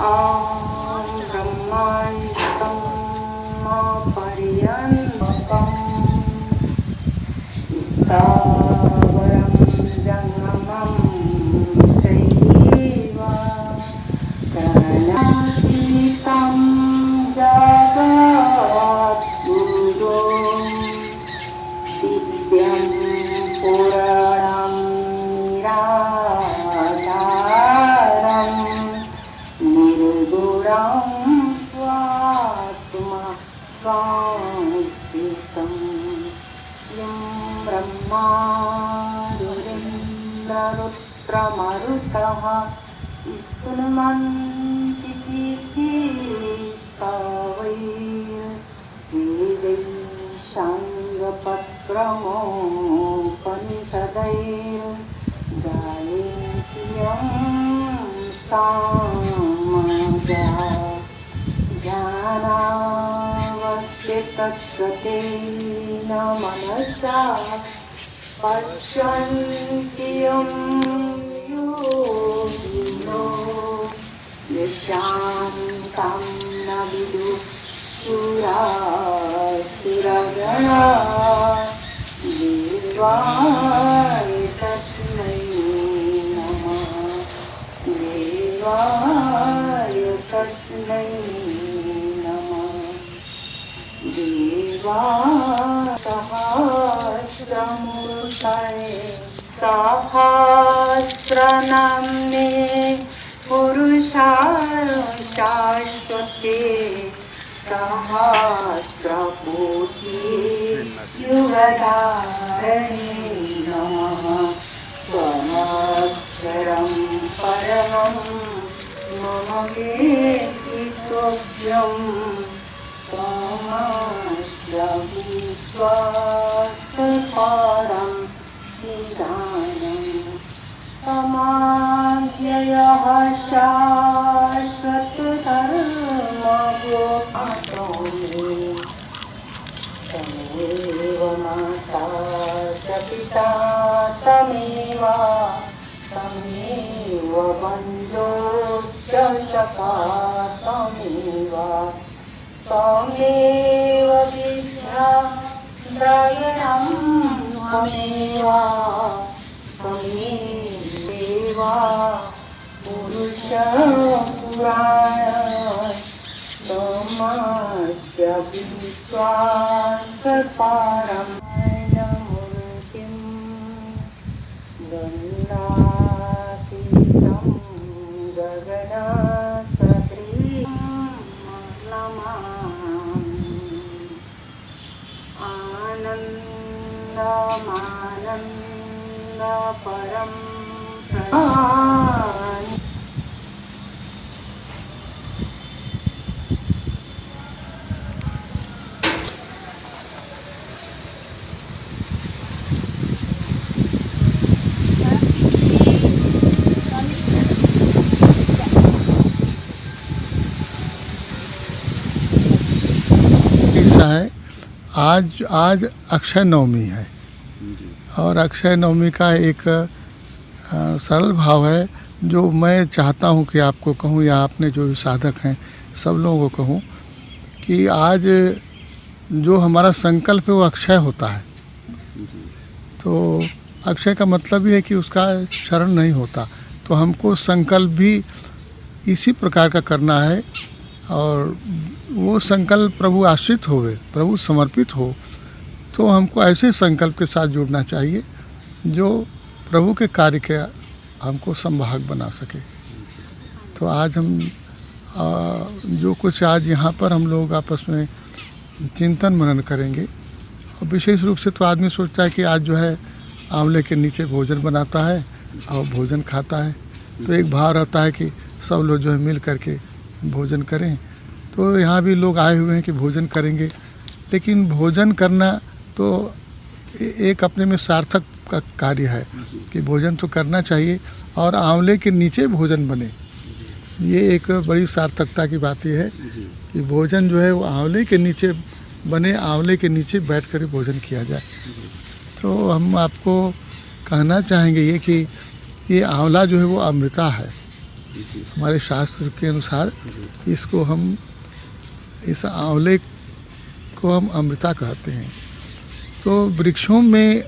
ॐ ब्रह्माण्डं पर्यन्तं स्थावरं जङ्गमं चैव प्रणशीतं जगद्गुरुं दिव्यं पुराणं निराधारं निर्गुणं स्वात्मा संस्थितं यं ब्रह्मा रुद्रेन्द्ररुद्रमरुतः स्तुन्वन्ति कीर्तिस्तवैर्वेदैः साङ्गपत्रमोपनिषदैर्गायन्ति यं सामगा ज्ञानावस्थितस्वतेन मनसा पश्यन्ति यं योगिनो यशान्तं न विदुः सुरासुरगणा देवाय तस्मै नमः देवाय तस्मै नमः सहस्रमूर्तये सहस्रनाम्ने पुरुषाय शाश्वते सहस्रकोटि युगधारिणे नमः त्वमक्षरं परमं मम वेदितव्यं त्वमस्य विश्वासपारं निदानं तमाव्ययः शाश्वतधर्मगोपातो तमेव माता च पिता तमेव बन्धुश्च सखा त्वमेव विश्रायणं त्वमेव पुरुषपुराण त्वमस्य विश्वासपारं मूर्तिं गन्धातीतं गगनसदृशं आनन्दमानन्दपरं प्रणामि। ऐसा है, आज अक्षय नवमी है और अक्षय नवमी का एक सरल भाव है जो मैं चाहता हूँ कि आपको कहूँ या आपने जो साधक हैं सब लोगों को कहूँ कि आज जो हमारा संकल्प है वो अक्षय होता है। तो अक्षय का मतलब ये है कि उसका क्षरण नहीं होता, तो हमको संकल्प भी इसी प्रकार का करना है और वो संकल्प प्रभु आश्रित होवे, प्रभु समर्पित हो, तो हमको ऐसे संकल्प के साथ जुड़ना चाहिए जो प्रभु के कार्य के हमको संवाहक बना सके। तो आज हम जो कुछ आज यहाँ पर हम लोग आपस में चिंतन मनन करेंगे, और विशेष रूप से तो आदमी सोचता है कि आज जो है आंवले के नीचे भोजन बनाता है और भोजन खाता है, तो एक भाव रहता है कि सब लोग जो है मिल करके भोजन करें। तो यहाँ भी लोग आए हुए हैं कि भोजन करेंगे, लेकिन भोजन करना तो एक अपने में सार्थक का कार्य है कि भोजन तो करना चाहिए और आंवले के नीचे भोजन बने, ये एक बड़ी सार्थकता की बात ये है कि भोजन जो है वो आंवले के नीचे बने, आंवले के नीचे बैठ कर भोजन किया जाए। तो हम आपको कहना चाहेंगे ये कि ये आंवला जो है वो अमृता है जी हमारे शास्त्र के अनुसार जी इसको हम, इस आंवले को हम अमृता कहते हैं। तो वृक्षों में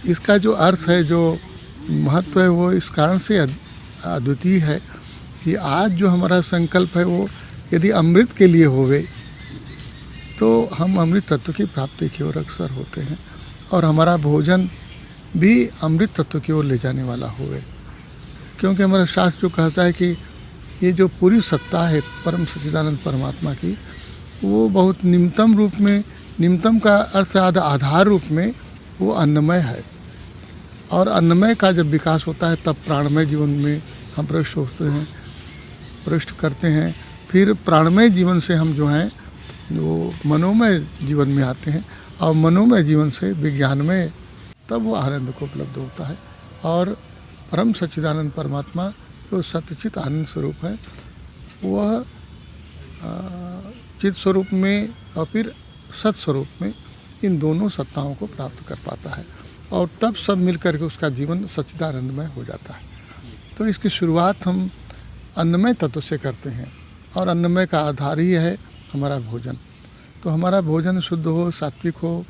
इसका जो अर्थ है, जो महत्व है, वो इस कारण से अद्वितीय है कि आज जो हमारा संकल्प है वो यदि अमृत के लिए होवे तो हम अमृत तत्व की प्राप्ति की ओर अग्रसर होते हैं, और हमारा भोजन भी अमृत तत्व की ओर ले जाने वाला होवे। क्योंकि हमारा शास्त्र जो कहता है कि ये जो पूरी सत्ता है परम सच्चिदानंद परमात्मा की, वो बहुत निम्नतम रूप में, निम्नतम का अर्थ आधार रूप में वो अन्नमय है, और अन्नमय का जब विकास होता है तब प्राणमय जीवन में हम प्रविष्ट होते हैं, प्रविष्ट करते हैं। फिर प्राणमय जीवन से हम जो हैं वो मनोमय जीवन में आते हैं, और मनोमय जीवन से विज्ञानमय, तब वो आनंद को उपलब्ध होता है। और परम सच्चिदानंद परमात्मा जो सत्यचित आनंद स्वरूप है, वह चित स्वरूप में और फिर सत स्वरूप में इन दोनों सत्ताओं को प्राप्त कर पाता है, और तब सब मिल कर के उसका जीवन सच्चिदानंदमय हो जाता है। तो इसकी शुरुआत हम अन्नमय तत्व से करते हैं, और अन्नमय का आधार ही है हमारा भोजन। तो हमारा भोजन शुद्ध हो, सात्विक हो,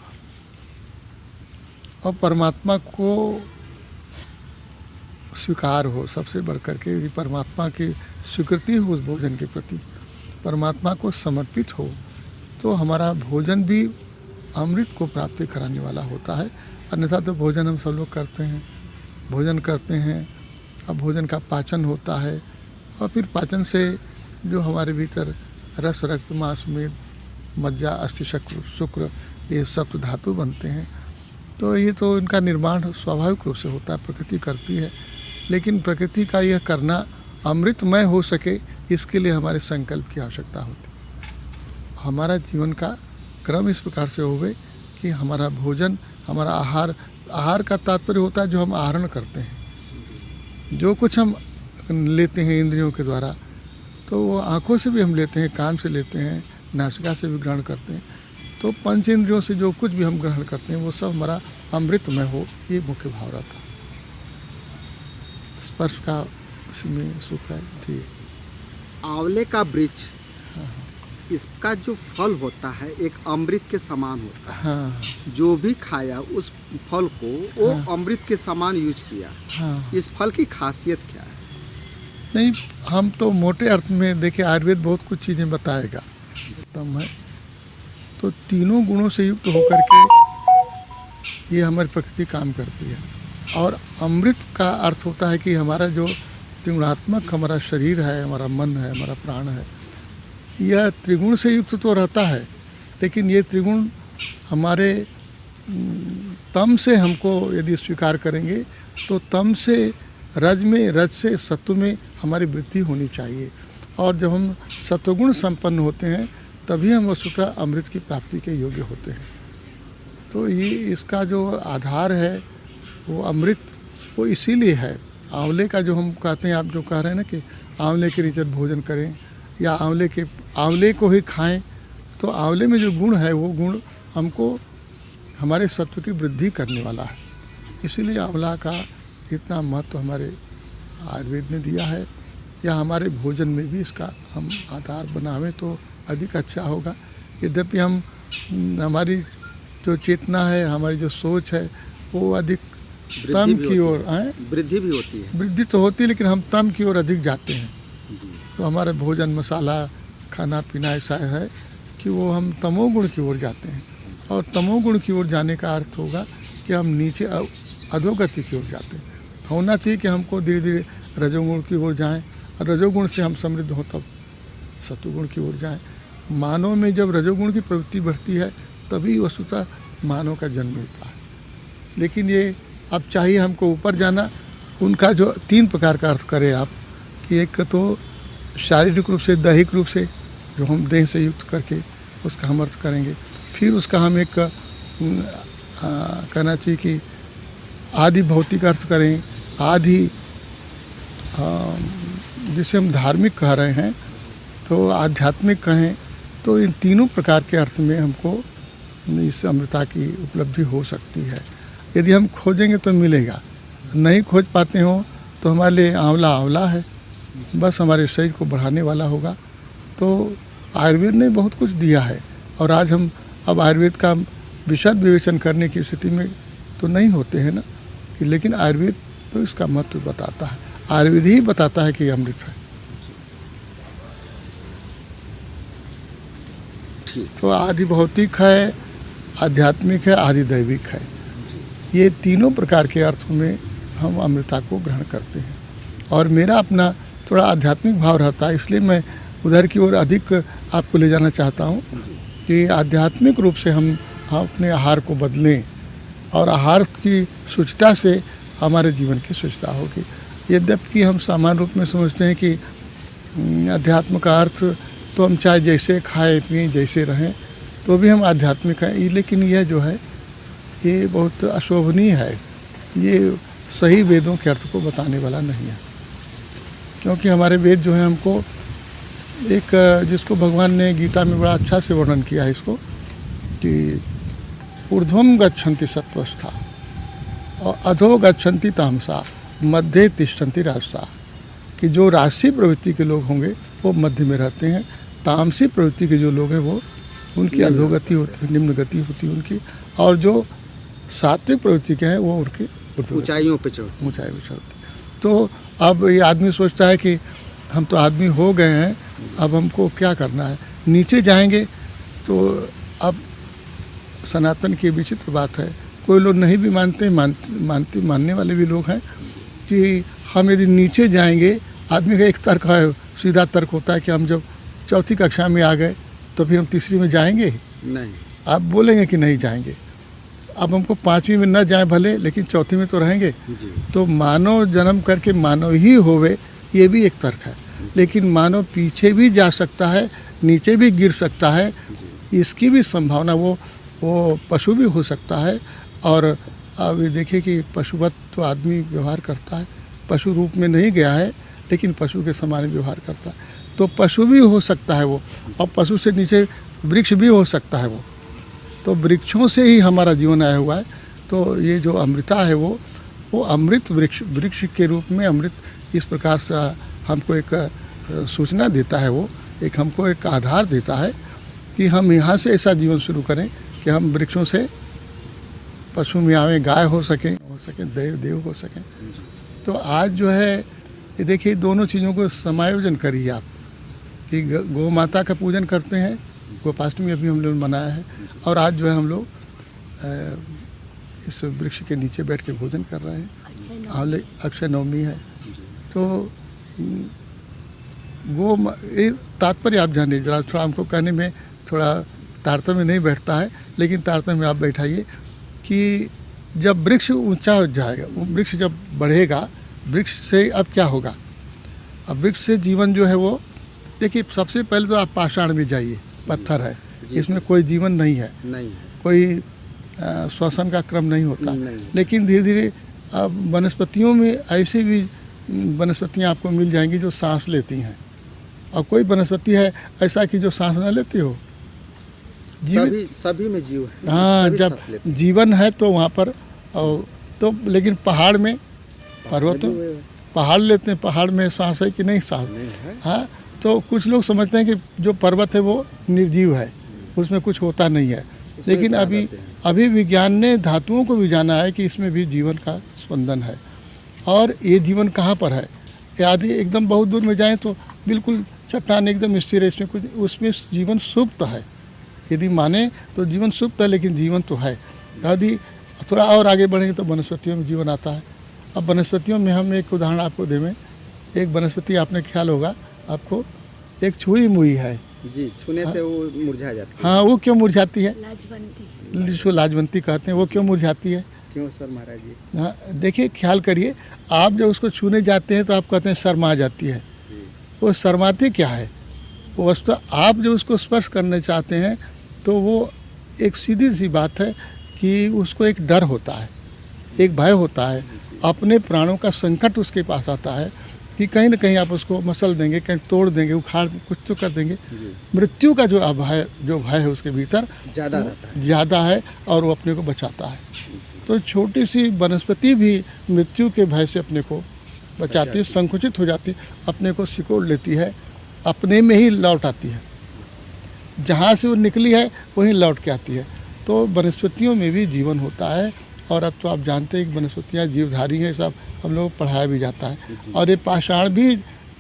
और परमात्मा को स्वीकार हो। सबसे बढ़कर के यदि परमात्मा की स्वीकृति हो उस भोजन के प्रति, परमात्मा को समर्पित हो, तो हमारा भोजन भी अमृत को प्राप्ति कराने वाला होता है। अन्यथा तो भोजन हम सब लोग करते हैं, भोजन करते हैं, अब भोजन का पाचन होता है, और फिर पाचन से जो हमारे भीतर रस, रक्त, मांस, मेद, मज्जा, अस्थि, शुक्र, ये सब धातु बनते हैं। तो ये तो इनका निर्माण स्वाभाविक रूप से होता है, प्रकृति करती है। लेकिन प्रकृति का यह करना अमृतमय हो सके, इसके लिए हमारे संकल्प की आवश्यकता होती है। हमारा जीवन का क्रम इस प्रकार से होवे कि हमारा भोजन, हमारा आहार का तात्पर्य होता है जो हम आहरण करते हैं, जो कुछ हम लेते हैं इंद्रियों के द्वारा, तो वो आँखों से भी हम लेते हैं, कान से लेते हैं, नासिका से भी ग्रहण करते हैं। तो पंच इंद्रियों से जो कुछ भी हम ग्रहण करते हैं वो सब हमारा अमृतमय हो, ये मुख्य भाव रहता है। स्पर्श का इसमें सुख है। ठीक। आंवले का वृक्ष, इसका जो फल होता है एक अमृत के समान होता है। हाँ जो भी खाया उस फल को वो अमृत के समान यूज किया। हाँ। इस फल की खासियत क्या है? नहीं, हम तो मोटे अर्थ में देखिए, आयुर्वेद बहुत कुछ चीज़ें बताएगा, उत्तम है। तो तीनों गुणों से युक्त होकर के ये हमारी प्रकृति काम करती है। और अमृत का अर्थ होता है कि हमारा जो त्रिगुणात्मक हमारा शरीर है, हमारा मन है, हमारा प्राण है, यह त्रिगुण से युक्त तो रहता है, लेकिन ये त्रिगुण हमारे तम से हमको यदि स्वीकार करेंगे तो तम से रज में, रज से सत्व में हमारी वृद्धि होनी चाहिए। और जब हम सत्वगुण संपन्न होते हैं तभी हम वस्तुतः अमृत की प्राप्ति के योग्य होते हैं। तो ये इसका जो आधार है वो अमृत, वो इसीलिए है। आंवले का जो हम कहते हैं, आप जो कह रहे हैं ना कि आंवले के नीचे भोजन करें या आंवले को ही खाएं, तो आंवले में जो गुण है वो गुण हमको हमारे सत्व की वृद्धि करने वाला है। इसीलिए आंवला का इतना महत्व हमारे आयुर्वेद ने दिया है, या हमारे भोजन में भी इसका हम आधार बनावें तो अधिक अच्छा होगा। यद्यपि हम हमारी जो चेतना है, हमारी जो सोच है, वो अधिक तम की ओर आए, वृद्धि भी होती है। वृद्धि तो होती है, लेकिन हम तम की ओर अधिक जाते हैं। जी। तो हमारे भोजन, मसाला, खाना पीना ऐसा है कि वो हम तमोगुण की ओर जाते हैं, और तमोगुण की ओर जाने का अर्थ होगा कि हम नीचे अधोगति की ओर जाते हैं। होना चाहिए कि हमको धीरे धीरे रजोगुण की ओर जाएं, और रजोगुण से हम समृद्ध हों तब सत्वगुण की ओर जाएं। मानव में जब रजोगुण की प्रवृत्ति बढ़ती है तभी वस्तुतः मानव का जन्म मिलता है। लेकिन ये अब चाहिए हमको ऊपर जाना, उनका जो तीन प्रकार का अर्थ करें आप, कि एक तो शारीरिक रूप से, दैहिक रूप से, जो हम देह से युक्त करके उसका हम अर्थ करेंगे। फिर उसका हम एक कहना चाहिए कि आदि भौतिक अर्थ करें, आदि जिसे हम धार्मिक कह रहे हैं, तो आध्यात्मिक कहें। तो इन तीनों प्रकार के अर्थ में हमको इस अमृता की उपलब्धि हो सकती है। यदि हम खोजेंगे तो मिलेगा, नहीं खोज पाते हो तो हमारे लिए आंवला आंवला है, बस हमारे शरीर को बढ़ाने वाला होगा। तो आयुर्वेद ने बहुत कुछ दिया है और आज हम अब आयुर्वेद का विशद विवेचन करने की स्थिति में तो नहीं होते हैं ना, कि लेकिन आयुर्वेद तो इसका महत्व बताता है, आयुर्वेद ही बताता है कि अमृत है। तो आदि भौतिक है, आध्यात्मिक है, आदि दैविक है। ये तीनों प्रकार के अर्थों में हम अमृता को ग्रहण करते हैं। और मेरा अपना थोड़ा आध्यात्मिक भाव रहता है, इसलिए मैं उधर की ओर अधिक आपको ले जाना चाहता हूँ कि आध्यात्मिक रूप से हम अपने आहार को बदलें और आहार की शुचिता से हमारे जीवन की शुचिता होगी। यद्यपि हम सामान्य रूप में समझते हैं कि अध्यात्म का अर्थ तो हम चाहे जैसे खाएं पिएं जैसे रहें तो भी हम आध्यात्मिक हैं, लेकिन यह जो है ये बहुत अशोभनीय है। ये सही वेदों के अर्थ को बताने वाला नहीं है, क्योंकि हमारे वेद जो है हमको एक, जिसको भगवान ने गीता में बड़ा अच्छा से वर्णन किया है इसको, कि ऊर्ध्वम गच्छन्ति सत्वस्था और अधो गच्छन्ति तामसा मध्य तिष्ठन्ति राजसा, कि जो राजसी प्रवृत्ति के लोग होंगे वो मध्य में रहते हैं, तामसी प्रवृत्ति के जो लोग हैं वो उनकी अधोगति होती है, निम्न गति होती है उनकी, और जो सात्विक प्रवृत्ति के हैं वो उनकी ऊंचाइयों पे चढ़ते चढ़ते। तो अब ये आदमी सोचता है कि हम तो आदमी हो गए हैं, अब हमको क्या करना है, नीचे जाएंगे। तो अब सनातन की विचित्र बात है, कोई लोग नहीं भी मानने वाले भी लोग हैं कि हम यदि नीचे जाएंगे, आदमी का एक तर्क है, सीधा तर्क होता है कि हम जब चौथी कक्षा में आ गए तो फिर हम तीसरी में जाएंगे नहीं, आप बोलेंगे कि नहीं जाएंगे। अब हमको पाँचवीं में न जाए भले, लेकिन चौथी में तो रहेंगे। जी। तो मानव जन्म करके मानव ही होवे, ये भी एक तर्क है, लेकिन मानव पीछे भी जा सकता है, नीचे भी गिर सकता है, इसकी भी संभावना, वो पशु भी हो सकता है। और अब ये देखिए कि पशुवत तो आदमी व्यवहार करता है, पशु रूप में नहीं गया है लेकिन पशु के समान व्यवहार करता है, तो पशु भी हो सकता है वो, और पशु से नीचे वृक्ष भी हो सकता है वो। तो वृक्षों से ही हमारा जीवन आया हुआ है। तो ये जो अमृता है वो अमृत वृक्ष के रूप में अमृत इस प्रकार से हमको एक सूचना देता है, वो एक हमको एक आधार देता है कि हम यहाँ से ऐसा जीवन शुरू करें कि हम वृक्षों से पशु में आवें, गाय हो सकें देव हो सकें। तो आज जो है ये देखिए दोनों चीज़ों को समायोजन करिए आप, कि गौ माता का पूजन करते हैं, गोपाष्टमी अभी हम लोग मनाया है, और आज जो है हम लोग इस वृक्ष के नीचे बैठ के भोजन कर रहे हैं। अक्षय नवमी है। तो वो तात्पर्य आप जानिए जरा, थोड़ा हमको कहने में थोड़ा तारतम्य नहीं बैठता है, लेकिन तारतम्य में आप बैठाइए कि जब वृक्ष ऊंचा हो जाएगा, वो वृक्ष जब बढ़ेगा, वृक्ष से अब क्या होगा, अब वृक्ष से जीवन जो है वो, देखिए सबसे पहले तो आप पाषाण में जाइए, पत्थर है, इसमें कोई जीवन नहीं है, कोई श्वसन का क्रम नहीं होता, लेकिन धीरे धीरे अब वनस्पतियों में ऐसी भी वनस्पतियाँ आपको मिल जाएंगी जो सांस लेती हैं, और कोई वनस्पति है ऐसा कि जो सांस न लेती हो। सभी में जीव है। हाँ, जब जीवन है तो वहाँ पर, और तो लेकिन पहाड़ में, पर्वतों पहाड़ लेते हैं, पहाड़ में सांस है कि नहीं सांस है। हाँ, तो कुछ लोग समझते हैं कि जो पर्वत है वो निर्जीव है, उसमें कुछ होता नहीं है, लेकिन अभी विज्ञान ने धातुओं को भी जाना है कि इसमें भी जीवन का स्पंदन है। और ये जीवन कहाँ पर है, यदि एकदम बहुत दूर में जाएं तो बिल्कुल चट्टान एकदम स्थिर है, इसमें कुछ, उसमें जीवन सुप्त है, यदि माने तो जीवन सुप्त है, लेकिन जीवन तो है। यदि थोड़ा और आगे बढ़ेंगे तो वनस्पतियों में जीवन आता है। अब वनस्पतियों में हम एक उदाहरण आपको देवें, एक वनस्पति आपने ख्याल होगा आपको, एक छुई मुई है जी, छूने से वो मुरझा जाती है। हाँ, वो क्यों मुरझाती है? लाजवंती, जिसको लाजवंती कहते हैं, वो क्यों मुरझाती है? क्यों सर महाराज जी? हाँ, देखिए ख्याल करिए, आप जब उसको छूने जाते हैं तो आप कहते हैं शर्मा जाती है, वो शर्माती क्या है? वो वस्तु आप जब उसको स्पर्श करना चाहते हैं तो वो एक सीधी सी बात है कि उसको एक डर होता है, एक भय होता है, अपने प्राणों का संकट उसके पास आता है कि कहीं ना कहीं आप उसको मसल देंगे, कहीं तोड़ देंगे, उखाड़ कुछ तो कर देंगे। मृत्यु का जो भय है उसके भीतर ज़्यादा है, और वो अपने को बचाता है। तो छोटी सी वनस्पति भी मृत्यु के भय से अपने को बचाती है, संकुचित हो जाती है, अपने को सिकोड़ लेती है, अपने में ही लौट आती है, जहाँ से वो निकली है वहीं लौट के आती है। तो वनस्पतियों में भी जीवन होता है, और अब तो आप जानते हैं कि वनस्पतियाँ जीवधारी हैं, सब हम लोग को पढ़ाया भी जाता है। और ये पाषाण भी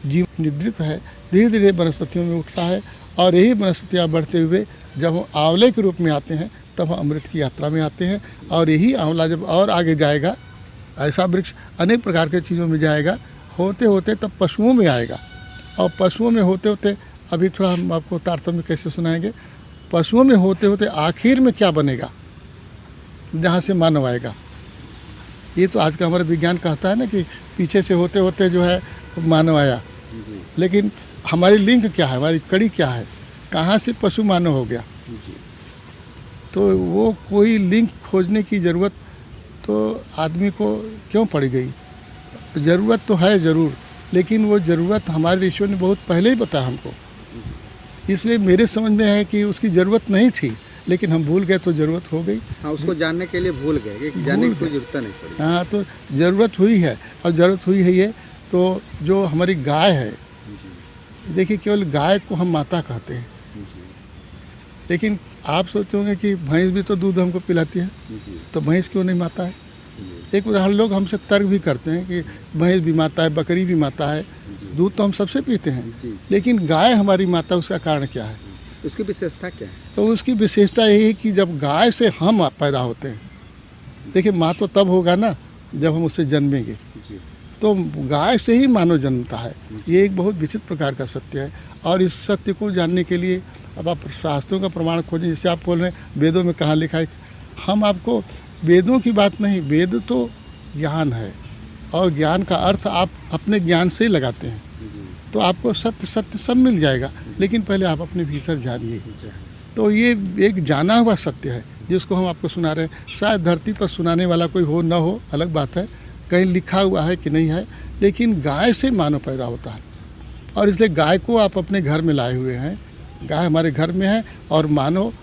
जीव निद्रित है, धीरे धीरे वनस्पतियों में उठता है, और यही वनस्पतियाँ बढ़ते हुए जब हम आंवले के रूप में आते हैं तब हम अमृत की यात्रा में आते हैं। और यही आंवला जब और आगे जाएगा, ऐसा वृक्ष अनेक प्रकार के चीज़ों में जाएगा, होते होते तब पशुओं में आएगा, और पशुओं में होते होते अभी थोड़ा हम आपको तारतम्य कैसे सुनाएंगे, पशुओं में होते होते आखिर में क्या बनेगा, जहाँ से मानव आएगा। ये तो आज का हमारा विज्ञान कहता है ना कि पीछे से होते होते जो है मानव आया, लेकिन हमारी लिंक क्या है, हमारी कड़ी क्या है, कहाँ से पशु मानव हो गया। तो वो कोई लिंक खोजने की ज़रूरत तो आदमी को क्यों पड़ गई। ज़रूरत तो है ज़रूर, लेकिन वो ज़रूरत हमारे ईश्वर ने बहुत पहले ही बताया हमको, इसलिए मेरे समझ में है कि उसकी ज़रूरत नहीं थी, लेकिन हम भूल गए तो ज़रूरत हो गई। हाँ, उसको जानने के लिए भूल गए कि जानने की कोई ज़रूरत नहीं पड़ी। हाँ, तो ज़रूरत हुई है, और ज़रूरत हुई है ये तो जो हमारी गाय है, देखिए केवल गाय को हम माता कहते हैं, लेकिन आप सोचते होंगे कि भैंस भी तो दूध हमको पिलाती है, तो भैंस क्यों नहीं माता है। एक उदाहरण लोग हमसे तर्क भी करते हैं कि भैंस भी माता है, बकरी भी माता है, दूध तो हम सबसे पीते हैं, लेकिन गाय हमारी माता, उसका कारण क्या है, उसकी विशेषता क्या है। तो उसकी विशेषता यही है कि जब गाय से हम पैदा होते हैं, देखिए माँ तो तब होगा ना जब हम उससे जन्मेंगे, तो गाय से ही मानव जन्मता है। ये एक बहुत विचित्र प्रकार का सत्य है, और इस सत्य को जानने के लिए अब आप शास्त्रों का प्रमाण खोजें। जैसे आप बोल रहे हैं वेदों में कहाँ लिखा है, हम आपको वेदों की बात नहीं, वेद तो ज्ञान है, और ज्ञान का अर्थ आप अपने ज्ञान से ही लगाते हैं, तो आपको सत्य सत्य सब मिल जाएगा, लेकिन पहले आप अपने भीतर जानिए। तो ये एक जाना हुआ सत्य है जिसको हम आपको सुना रहे हैं। शायद धरती पर सुनाने वाला कोई हो ना हो, अलग बात है, कहीं लिखा हुआ है कि नहीं है, लेकिन गाय से मानव पैदा होता है, और इसलिए गाय को आप अपने घर में लाए हुए हैं। गाय हमारे घर में है, और मानव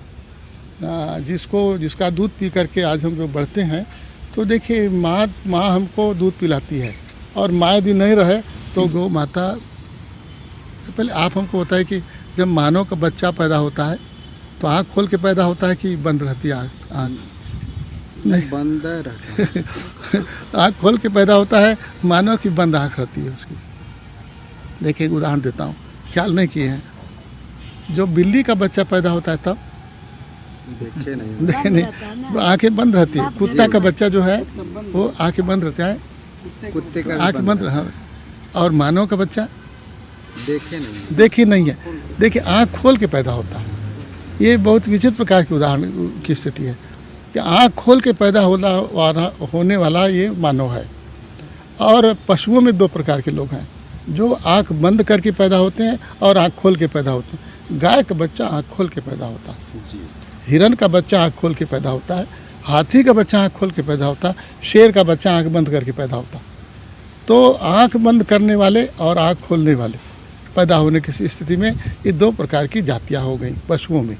जिसका दूध पी करके आज हम लोग बढ़ते हैं। तो देखिए माँ हमको दूध पिलाती है, और माँ यदि नहीं रहे तो गौ माता। पहले आप हमको बताइए कि जब मानव का बच्चा पैदा होता है तो आँख खोल के पैदा होता है कि बंद रहती है आँख? नहीं, बंद रहता। आँख खोल के पैदा होता है मानव की, बंद आँख रहती है उसकी। देखिए एक उदाहरण देता हूँ, ख्याल नहीं किए हैं, जो बिल्ली का बच्चा पैदा होता है तब देखे नहीं, आंखें बंद रहती है। कुत्ता का बच्चा जो है वो आंखें बंद रहता है, कुत्ते का आंखें बंद रहा, और मानव का बच्चा देखे नहीं है, देखिए आँख खोल के पैदा होता है। ये बहुत विचित्र प्रकार की उदाहरण की स्थिति है कि आँख खोल के पैदा होने वाला ये मानव है। और पशुओं में दो प्रकार के लोग हैं, जो आँख बंद करके पैदा होते हैं और आँख खोल के पैदा होते हैं। गाय का बच्चा आँख खोल के पैदा होता है, हिरन का बच्चा आँख खोल के पैदा होता है, हाथी का बच्चा आँख खोल के पैदा होता है, शेर का बच्चा आँख बंद करके पैदा होता है। तो आँख बंद करने वाले और आँख खोलने वाले पैदा होने की स्थिति में ये दो प्रकार की जातियाँ हो गई पशुओं में।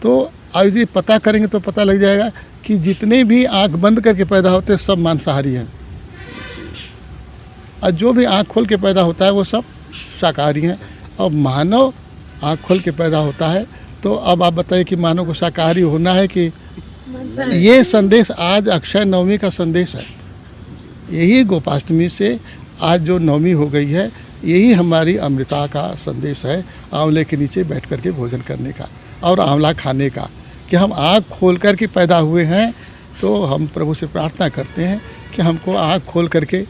तो आज यदि पता करेंगे तो पता लग जाएगा कि जितने भी आँख बंद करके पैदा होते हैं सब मांसाहारी हैं, और जो भी आँख खोल के पैदा होता है वो सब शाकाहारी हैं। और मानव आँख खोल के पैदा होता है, तो अब आप बताइए कि मानव को शाकाहारी होना है कि? ये संदेश आज अक्षय नवमी का संदेश है। यही गोपाष्टमी से आज जो नवमी हो गई है, यही हमारी अमृता का संदेश है, आंवले के नीचे बैठ कर के भोजन करने का और आंवला खाने का, कि हम आँख खोल कर के पैदा हुए हैं। तो हम प्रभु से प्रार्थना करते हैं कि हमको आँख खोल करके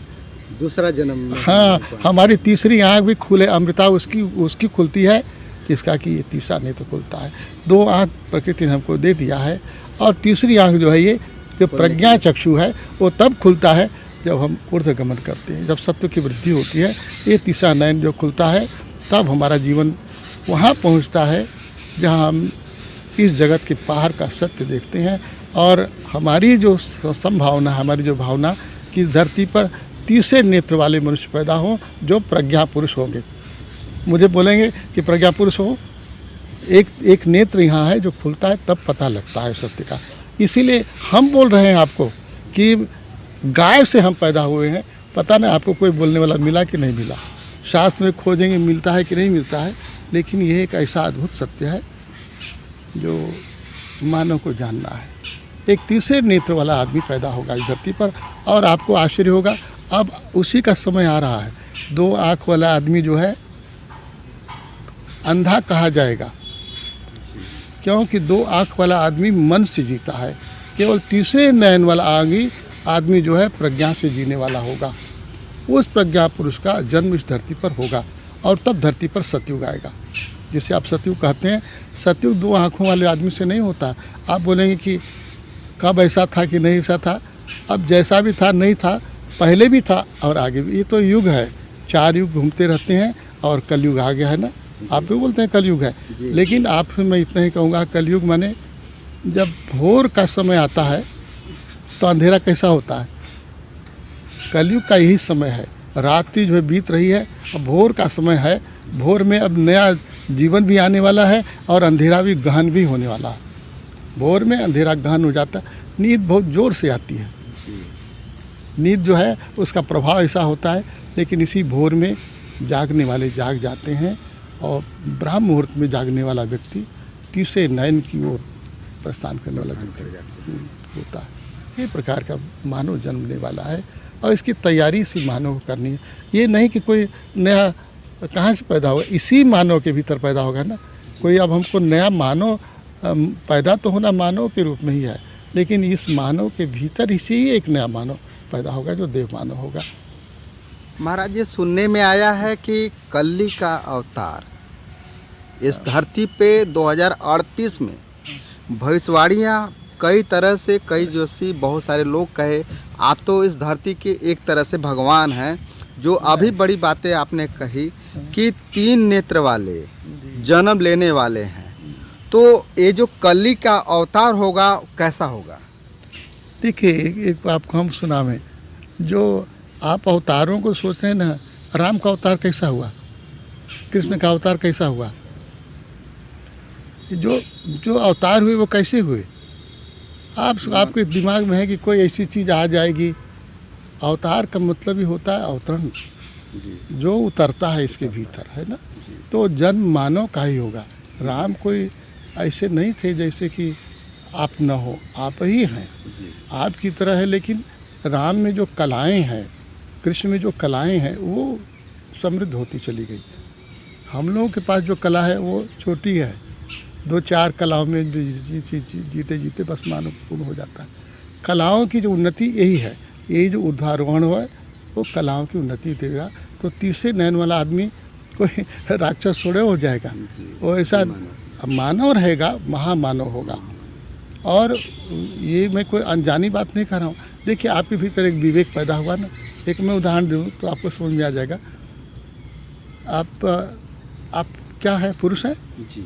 दूसरा जन्म, हाँ, हमारी तीसरी आँख भी खुले, अमृता उसकी खुलती है जिसका कि ये तीसरा नेत्र खुलता है। दो आँख प्रकृति ने हमको दे दिया है, और तीसरी आँख जो है ये जो प्रज्ञा चक्षु है वो तब खुलता है जब हम ऊर्ध्वगमन करते हैं, जब सत्व की वृद्धि होती है। ये तीसरा नयन जो खुलता है तब हमारा जीवन वहाँ पहुँचता है जहाँ हम इस जगत के बाहर का सत्य देखते हैं, और हमारी जो संभावना, हमारी जो भावना कि धरती पर तीसरे नेत्र वाले मनुष्य पैदा हों जो प्रज्ञा पुरुष होंगे। मुझे बोलेंगे कि प्रज्ञा पुरुष हो, एक नेत्र यहाँ है जो खुलता है तब पता लगता है सत्य का। इसीलिए हम बोल रहे हैं आपको कि गाय से हम पैदा हुए हैं, पता नहीं आपको कोई बोलने वाला मिला कि नहीं मिला, शास्त्र में खोजेंगे मिलता है कि नहीं मिलता है, लेकिन यह एक ऐसा अद्भुत सत्य है जो मानव को जानना है। एक तीसरे नेत्र वाला आदमी पैदा होगा इस धरती पर, और आपको आश्चर्य होगा अब उसी का समय आ रहा है। 2 आँख वाला आदमी जो है अंधा कहा जाएगा, क्योंकि 2 आँख वाला आदमी मन से जीता है। केवल तीसरे नयन वाला आदमी जो है प्रज्ञा से जीने वाला होगा। उस प्रज्ञा पुरुष का जन्म इस धरती पर होगा, और तब धरती पर सतयुग आएगा। जिसे आप सतयुग कहते हैं, सतयुग 2 आँखों वाले आदमी से नहीं होता। आप बोलेंगे कि कब ऐसा था कि नहीं ऐसा था, अब जैसा भी था नहीं था, पहले भी था और आगे भी। ये तो युग है, 4 युग घूमते रहते हैं और कलयुग आ गया है ना। आप भी बोलते हैं कलयुग है, लेकिन आप मैं इतना ही कहूँगा, कलयुग माने जब भोर का समय आता है तो अंधेरा कैसा होता है। कलयुग का यही समय है, रात्रि जो है बीत रही है, अब भोर का समय है। भोर में अब नया जीवन भी आने वाला है और अंधेरा भी गहन भी होने वाला है। भोर में अंधेरा गहन हो जाता है, नींद बहुत ज़ोर से आती है। नींद जो है उसका प्रभाव ऐसा होता है, लेकिन इसी भोर में जागने वाले जाग जाते हैं, और ब्रह्म मुहूर्त में जागने वाला व्यक्ति तीसरे नयन की ओर प्रस्थान करने वाला व्यक्ति होता है। ये प्रकार का मानव जन्मने वाला है, और इसकी तैयारी इसी मानव को करनी है। ये नहीं कि कोई नया कहाँ से पैदा होगा, इसी मानव के भीतर पैदा होगा ना। कोई अब हमको नया मानव पैदा तो होना मानव के रूप में ही है, लेकिन इस मानव के भीतर इसी ही एक नया मानव पैदा होगा जो देव मानव होगा। महाराज, ये सुनने में आया है कि कल्ली का अवतार इस धरती पे 2038 में भविष्यवाणियाँ कई तरह से, कई जोशी बहुत सारे लोग कहे, आप तो इस धरती के एक तरह से भगवान हैं। जो अभी बड़ी बातें आपने कही कि 3 नेत्र वाले जन्म लेने वाले हैं, तो ये जो कल्ली का अवतार होगा कैसा होगा? देखिए, एक आपको हम सुनावें, जो आप अवतारों को सोच रहे हैं ना, राम का अवतार कैसा हुआ, कृष्ण का अवतार कैसा हुआ, जो अवतार हुए वो कैसे हुए? आपके दिमाग में है कि कोई ऐसी चीज़ आ जाएगी। अवतार का मतलब ही होता है अवतरण, जो उतरता है इसके भीतर, है ना। तो जन्म मानव का ही होगा। राम कोई ऐसे नहीं थे जैसे कि आप न हो, आप ही हैं, आपकी तरह है। लेकिन राम में जो कलाएं हैं, कृष्ण में जो कलाएं हैं, वो समृद्ध होती चली गई। हम लोगों के पास जो कला है वो छोटी है, 2-4 कलाओं में जीते जीते बस मानव पूर्ण हो जाता है। कलाओं की जो उन्नति यही है, यही जो ऊर्ध्वारोहण हुआ है वो कलाओं की उन्नति देगा। तो तीसरे नयन वाला आदमी कोई राक्षस थोड़े हो जाएगा, वो ऐसा मानव रहेगा, महामानव होगा। और ये मैं कोई अनजानी बात नहीं कर रहा हूँ। देखिए, आपके भीतर एक विवेक पैदा हुआ ना। एक मैं उदाहरण दूँ तो आपको समझ में आ जाएगा। आप क्या है, पुरुष है? जी।